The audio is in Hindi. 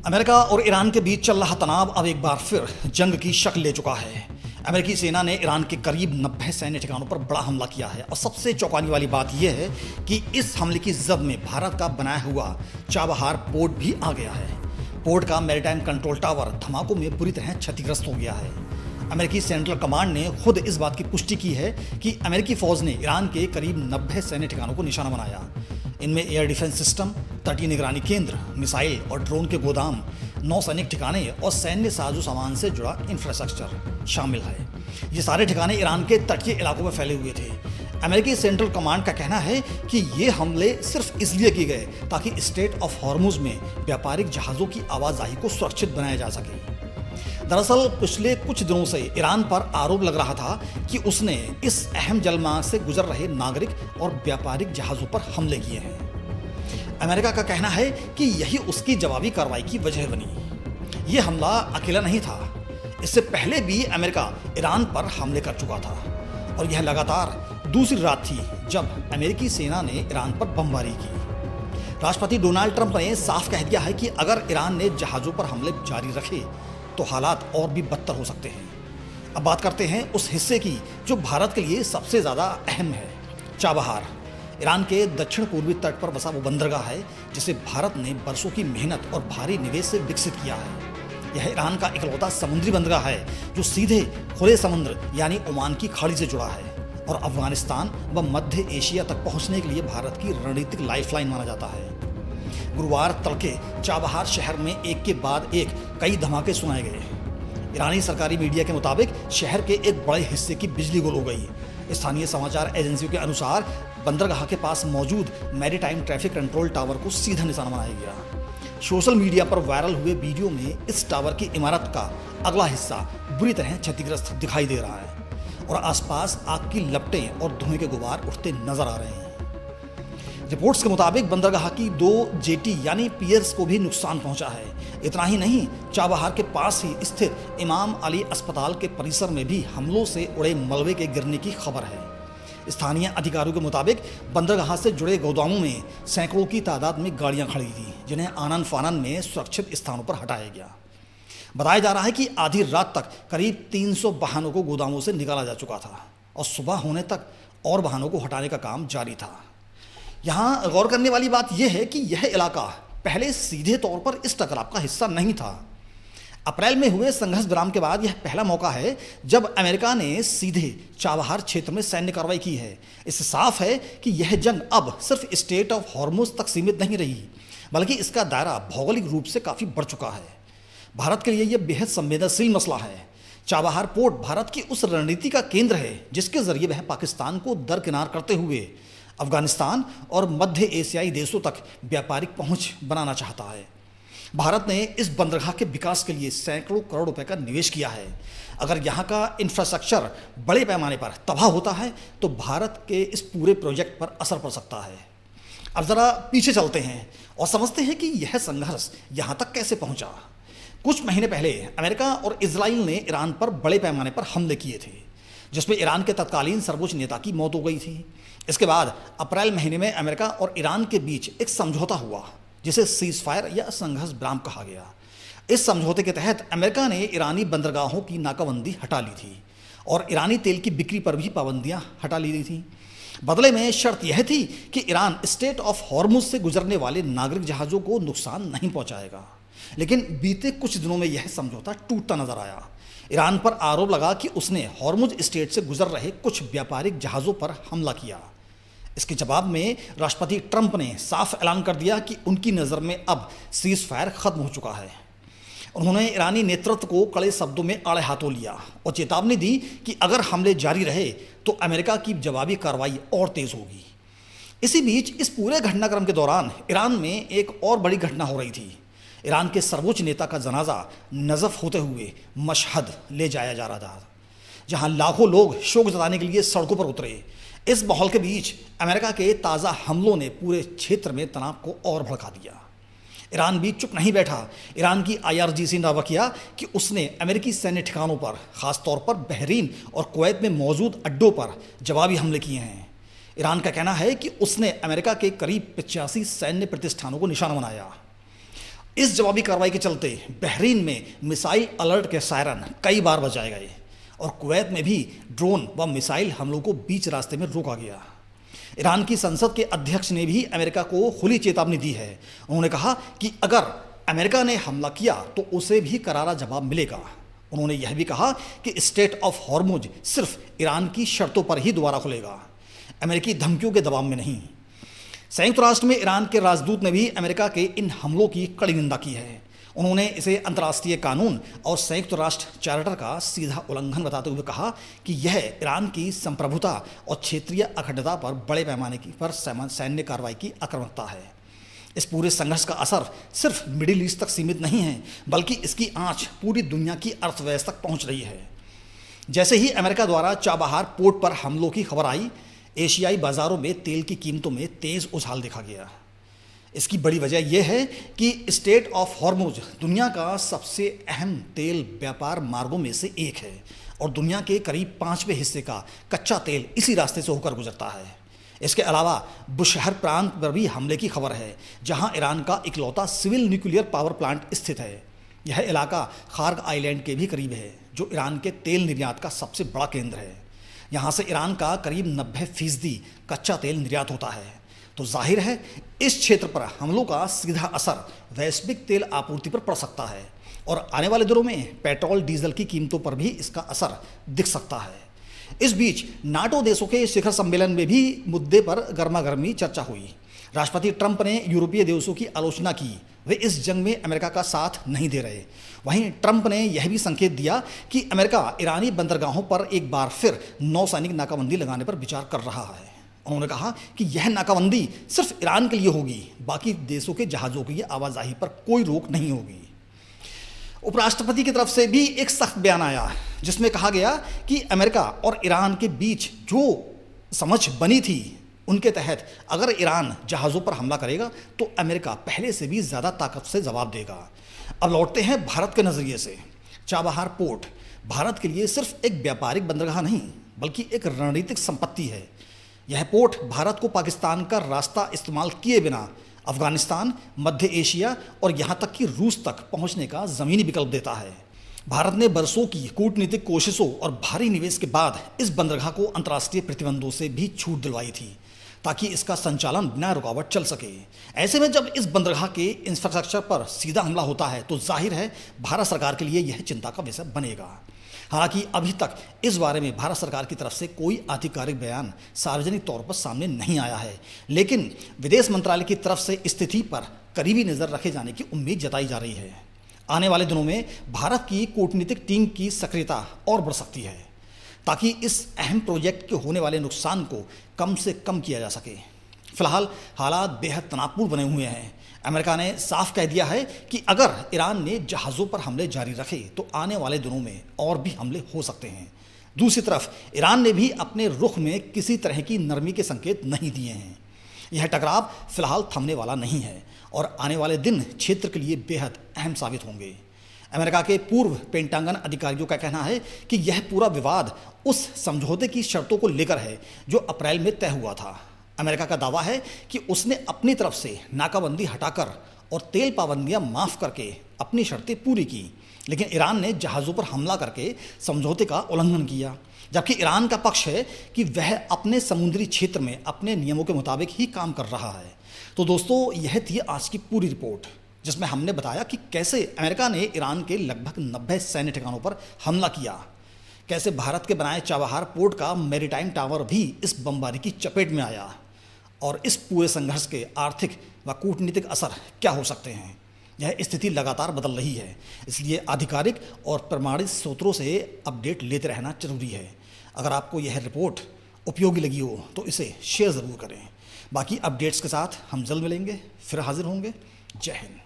अमेरिका और ईरान के बीच चल रहा तनाव अब एक बार फिर जंग की शक्ल ले चुका है। अमेरिकी सेना ने ईरान के करीब 90 सैन्य ठिकानों पर बड़ा हमला किया है और सबसे चौंकाने वाली बात यह है कि इस हमले की जद में भारत का बनाया हुआ चाबहार पोर्ट भी आ गया है। पोर्ट का मैरीटाइम कंट्रोल टावर धमाकों में बुरी तरह क्षतिग्रस्त हो गया है। अमेरिकी सेंट्रल कमांड ने खुद इस बात की पुष्टि की है कि अमेरिकी फौज ने ईरान के करीब 90 सैन्य ठिकानों को निशाना बनाया। इनमें एयर डिफेंस सिस्टम, तटीय निगरानी केंद्र, मिसाइल और ड्रोन के गोदाम, नौसैनिक ठिकाने और सैन्य साजो सामान से जुड़ा इंफ्रास्ट्रक्चर शामिल है। ये सारे ठिकाने ईरान के तटीय इलाकों में फैले हुए थे। अमेरिकी सेंट्रल कमांड का कहना है कि ये हमले सिर्फ इसलिए किए गए ताकि स्ट्रेट ऑफ हॉर्मुज में व्यापारिक जहाज़ों की आवाजाही को सुरक्षित बनाया जा सके। दरअसल पिछले कुछ दिनों से ईरान पर आरोप लग रहा था कि उसने इस अहम जलमार्ग से गुजर रहे नागरिक और व्यापारिक जहाज़ों पर हमले किए हैं। अमेरिका का कहना है कि यही उसकी जवाबी कार्रवाई की वजह बनी। ये हमला अकेला नहीं था। इससे पहले भी अमेरिका ईरान पर हमले कर चुका था और यह लगातार दूसरी रात थी जब अमेरिकी सेना ने ईरान पर बमबारी की। राष्ट्रपति डोनाल्ड ट्रंप ने साफ कह दिया है कि अगर ईरान ने जहाज़ों पर हमले जारी रखे तो हालात और भी बदतर हो सकते हैं। अब बात करते हैं उस हिस्से की जो भारत के लिए सबसे ज़्यादा अहम है, चाबहार। ईरान के दक्षिण पूर्वी तट पर बसा वो बंदरगाह है जिसे भारत ने बरसों की मेहनत और भारी निवेश से विकसित किया है। यह ईरान का इकलौता समुद्री बंदरगाह है जो सीधे खुले समुद्र यानी ओमान की खाड़ी से जुड़ा है और अफगानिस्तान व मध्य एशिया तक पहुंचने के लिए भारत की रणनीतिक लाइफलाइन माना जाता है। गुरुवार तड़के चाबहार शहर में एक के बाद एक कई धमाके सुनाए गए। ईरानी सरकारी मीडिया के मुताबिक शहर के एक बड़े हिस्से की बिजली गुल हो गई। स्थानीय समाचार एजेंसियों के अनुसार बंदरगाह के पास मौजूद मैरीटाइम ट्रैफिक कंट्रोल टावर को सीधा निशाना बनाया गया। सोशल मीडिया पर वायरल हुए वीडियो में इस टावर की इमारत का अगला हिस्सा बुरी तरह क्षतिग्रस्त दिखाई दे रहा है और आसपास आग की लपटें और धुएं के गुबार उठते नजर आ रहे हैं। रिपोर्ट्स के मुताबिक बंदरगाह की 2 जेटी यानी पियर्स को भी नुकसान पहुंचा है। इतना ही नहीं, चाबहार के पास ही स्थित इमाम अली अस्पताल के परिसर में भी हमलों से उड़े मलबे के गिरने की खबर है। स्थानीय अधिकारियों के मुताबिक बंदरगाह से जुड़े गोदामों में सैकड़ों की तादाद में गाड़ियां खड़ी थी जिन्हें आनन फानन में सुरक्षित स्थानों पर हटाया गया। बताया जा रहा है कि आधी रात तक करीब 300 वाहनों को गोदामों से निकाला जा चुका था और सुबह होने तक और वाहनों को हटाने का काम जारी था। यहाँ गौर करने वाली बात यह है कि यह इलाका पहले सीधे तौर पर इस टकराव का हिस्सा नहीं था। अप्रैल में हुए संघर्ष विराम के बाद यह पहला मौका है जब अमेरिका ने सीधे चाबहार क्षेत्र में सैन्य कार्रवाई की है। इससे साफ है कि यह जंग अब सिर्फ स्ट्रेट ऑफ हॉर्मुज तक सीमित नहीं रही, बल्कि इसका दायरा भौगोलिक रूप से काफ़ी बढ़ चुका है। भारत के लिए यह बेहद संवेदनशील मसला है। चाबहार पोर्ट भारत की उस रणनीति का केंद्र है जिसके जरिए वह पाकिस्तान को दरकिनार करते हुए अफगानिस्तान और मध्य एशियाई देशों तक व्यापारिक पहुंच बनाना चाहता है। भारत ने इस बंदरगाह के विकास के लिए सैकड़ों करोड़ रुपए का निवेश किया है। अगर यहाँ का इंफ्रास्ट्रक्चर बड़े पैमाने पर तबाह होता है तो भारत के इस पूरे प्रोजेक्ट पर असर पड़ सकता है। अब ज़रा पीछे चलते हैं और समझते हैं कि यह संघर्ष यहाँ तक कैसे पहुँचा। कुछ महीने पहले अमेरिका और इजराइल ने ईरान पर बड़े पैमाने पर हमले किए थे जिसमें ईरान के तत्कालीन सर्वोच्च नेता की मौत हो गई थी। इसके बाद अप्रैल महीने में अमेरिका और ईरान के बीच एक समझौता हुआ जिसे सीज फायर या संघर्ष विराम कहा गया। इस समझौते के तहत अमेरिका ने ईरानी बंदरगाहों की नाकाबंदी हटा ली थी और ईरानी तेल की बिक्री पर भी पाबंदियां हटा ली गई थी। बदले में शर्त यह थी कि ईरान स्ट्रेट ऑफ हॉर्मुज से गुजरने वाले नागरिक जहाज़ों को नुकसान नहीं पहुंचाएगा। लेकिन बीते कुछ दिनों में यह समझौता टूटता नजर आया। ईरान पर आरोप लगा कि उसने हॉर्मुज स्ट्रेट से गुजर रहे कुछ व्यापारिक जहाज़ों पर हमला किया। इसके जवाब में राष्ट्रपति ट्रंप ने साफ ऐलान कर दिया कि उनकी नज़र में अब सीज फायर खत्म हो चुका है। उन्होंने ईरानी नेतृत्व को कड़े शब्दों में आड़े हाथों लिया और चेतावनी दी कि अगर हमले जारी रहे तो अमेरिका की जवाबी कार्रवाई और तेज होगी। इसी बीच इस पूरे घटनाक्रम के दौरान ईरान में एक और बड़ी घटना हो रही थी। ईरान के सर्वोच्च नेता का जनाजा नज़फ होते हुए मशहद ले जाया जा रहा था, जहां लाखों लोग शोक जताने के लिए सड़कों पर उतरे। इस माहौल के बीच अमेरिका के ताज़ा हमलों ने पूरे क्षेत्र में तनाव को और भड़का दिया। ईरान भी चुप नहीं बैठा। ईरान की IRGC ने दावा किया कि उसने अमेरिकी सैन्य ठिकानों पर, खासतौर पर बहरीन और कुवैत में मौजूद अड्डों पर जवाबी हमले किए हैं। ईरान का कहना है कि उसने अमेरिका के करीब 85 सैन्य प्रतिष्ठानों को निशाना बनाया। इस जवाबी कार्रवाई के चलते बहरीन में मिसाइल अलर्ट के सायरन कई बार बजाए गए और कुवैत में भी ड्रोन व मिसाइल हमलों को बीच रास्ते में रोका गया। ईरान की संसद के अध्यक्ष ने भी अमेरिका को खुली चेतावनी दी है। उन्होंने कहा कि अगर अमेरिका ने हमला किया तो उसे भी करारा जवाब मिलेगा। उन्होंने यह भी कहा कि स्ट्रेट ऑफ हॉर्मुज सिर्फ ईरान की शर्तों पर ही दोबारा खुलेगा, अमेरिकी धमकियों के दबाव में नहीं। संयुक्त राष्ट्र में ईरान के राजदूत ने भी अमेरिका के इन हमलों की कड़ी निंदा की है। उन्होंने इसे अंतर्राष्ट्रीय कानून और संयुक्त राष्ट्र चार्टर का सीधा उल्लंघन बताते हुए कहा कि यह ईरान की संप्रभुता और क्षेत्रीय अखंडता पर बड़े पैमाने पर सैन्य कार्रवाई की आक्रामकता है। इस पूरे संघर्ष का असर सिर्फ मिडिल ईस्ट तक सीमित नहीं है, बल्कि इसकी आंच पूरी दुनिया की अर्थव्यवस्था तक पहुंच रही है। जैसे ही अमेरिका द्वारा चाबहार पोर्ट पर हमलों की खबर आई, एशियाई बाजारों में तेल की कीमतों में तेज उछाल देखा गया। इसकी बड़ी वजह यह है कि स्ट्रेट ऑफ हॉर्मुज दुनिया का सबसे अहम तेल व्यापार मार्गों में से एक है और दुनिया के करीब 5वें हिस्से का कच्चा तेल इसी रास्ते से होकर गुजरता है। इसके अलावा बुशहर प्रांत पर भी हमले की खबर है, जहां ईरान का इकलौता सिविल न्यूक्लियर पावर प्लांट स्थित है। यह इलाका खार्ग आइलैंड के भी करीब है, जो ईरान के तेल निर्यात का सबसे बड़ा केंद्र है। यहाँ से ईरान का करीब 90% कच्चा तेल निर्यात होता है। तो जाहिर है इस क्षेत्र पर हमलों का सीधा असर वैश्विक तेल आपूर्ति पर पड़ सकता है और आने वाले दिनों में पेट्रोल डीजल की कीमतों पर भी इसका असर दिख सकता है। इस बीच नाटो देशों के शिखर सम्मेलन में भी मुद्दे पर गर्मागर्मी चर्चा हुई। राष्ट्रपति ट्रंप ने यूरोपीय देशों की आलोचना की, वे इस जंग में अमेरिका का साथ नहीं दे रहे। वहीं ट्रंप ने यह भी संकेत दिया कि अमेरिका ईरानी बंदरगाहों पर एक बार फिर नौसैनिक नाकाबंदी लगाने पर विचार कर रहा है। उन्होंने कहा कि यह नाकाबंदी सिर्फ ईरान के लिए होगी, बाकी देशों के जहाज़ों की आवाजाही पर कोई रोक नहीं होगी। उपराष्ट्रपति की तरफ से भी एक सख्त बयान आया, जिसमें कहा गया कि अमेरिका और ईरान के बीच जो समझ बनी थी, उनके तहत अगर ईरान जहाज़ों पर हमला करेगा तो अमेरिका पहले से भी ज़्यादा ताकत से जवाब देगा। अब लौटते हैं भारत के नज़रिए से। चाबहार पोर्ट भारत के लिए सिर्फ एक व्यापारिक बंदरगाह नहीं, बल्कि एक रणनीतिक संपत्ति है। यह पोर्ट भारत को पाकिस्तान का रास्ता इस्तेमाल किए बिना अफगानिस्तान, मध्य एशिया और यहाँ तक कि रूस तक पहुँचने का ज़मीनी विकल्प देता है। भारत ने बरसों की कूटनीतिक कोशिशों और भारी निवेश के बाद इस बंदरगाह को अंतर्राष्ट्रीय प्रतिबंधों से भी छूट दिलवाई थी, ताकि इसका संचालन बिना रुकावट चल सके। ऐसे में जब इस बंदरगाह के इंफ्रास्ट्रक्चर पर सीधा हमला होता है तो जाहिर है भारत सरकार के लिए यह चिंता का विषय बनेगा। हालांकि अभी तक इस बारे में भारत सरकार की तरफ से कोई आधिकारिक बयान सार्वजनिक तौर पर सामने नहीं आया है, लेकिन विदेश मंत्रालय की तरफ से स्थिति पर करीबी नज़र रखे जाने की उम्मीद जताई जा रही है। आने वाले दिनों में भारत की कूटनीतिक टीम की सक्रियता और बढ़ सकती है, ताकि इस अहम प्रोजेक्ट के होने वाले नुकसान को कम से कम किया जा सके। फिलहाल हालात बेहद तनावपूर्ण बने हुए हैं। अमेरिका ने साफ कह दिया है कि अगर ईरान ने जहाज़ों पर हमले जारी रखे तो आने वाले दिनों में और भी हमले हो सकते हैं। दूसरी तरफ ईरान ने भी अपने रुख में किसी तरह की नरमी के संकेत नहीं दिए हैं। यह टकराव फिलहाल थमने वाला नहीं है और आने वाले दिन क्षेत्र के लिए बेहद अहम साबित होंगे। अमेरिका के पूर्व पेंटागन अधिकारियों का कहना है कि यह पूरा विवाद उस समझौते की शर्तों को लेकर है जो अप्रैल में तय हुआ था। अमेरिका का दावा है कि उसने अपनी तरफ से नाकाबंदी हटाकर और तेल पाबंदियां माफ़ करके अपनी शर्तें पूरी की, लेकिन ईरान ने जहाज़ों पर हमला करके समझौते का उल्लंघन किया। जबकि ईरान का पक्ष है कि वह अपने समुद्री क्षेत्र में अपने नियमों के मुताबिक ही काम कर रहा है। तो दोस्तों, यह थी आज की पूरी रिपोर्ट, जिसमें हमने बताया कि कैसे अमेरिका ने ईरान के लगभग 90 सैन्य ठिकानों पर हमला किया, कैसे भारत के बनाए चाबहार पोर्ट का मैरीटाइम टावर भी इस बमबारी की चपेट में आया और इस पूरे संघर्ष के आर्थिक व कूटनीतिक असर क्या हो सकते हैं। यह स्थिति लगातार बदल रही है, इसलिए आधिकारिक और प्रमाणित स्रोतों से अपडेट लेते रहना जरूरी है। अगर आपको यह रिपोर्ट उपयोगी लगी हो तो इसे शेयर ज़रूर करें। बाकी अपडेट्स के साथ हम जल्द मिलेंगे, फिर हाजिर होंगे। जय हिंद।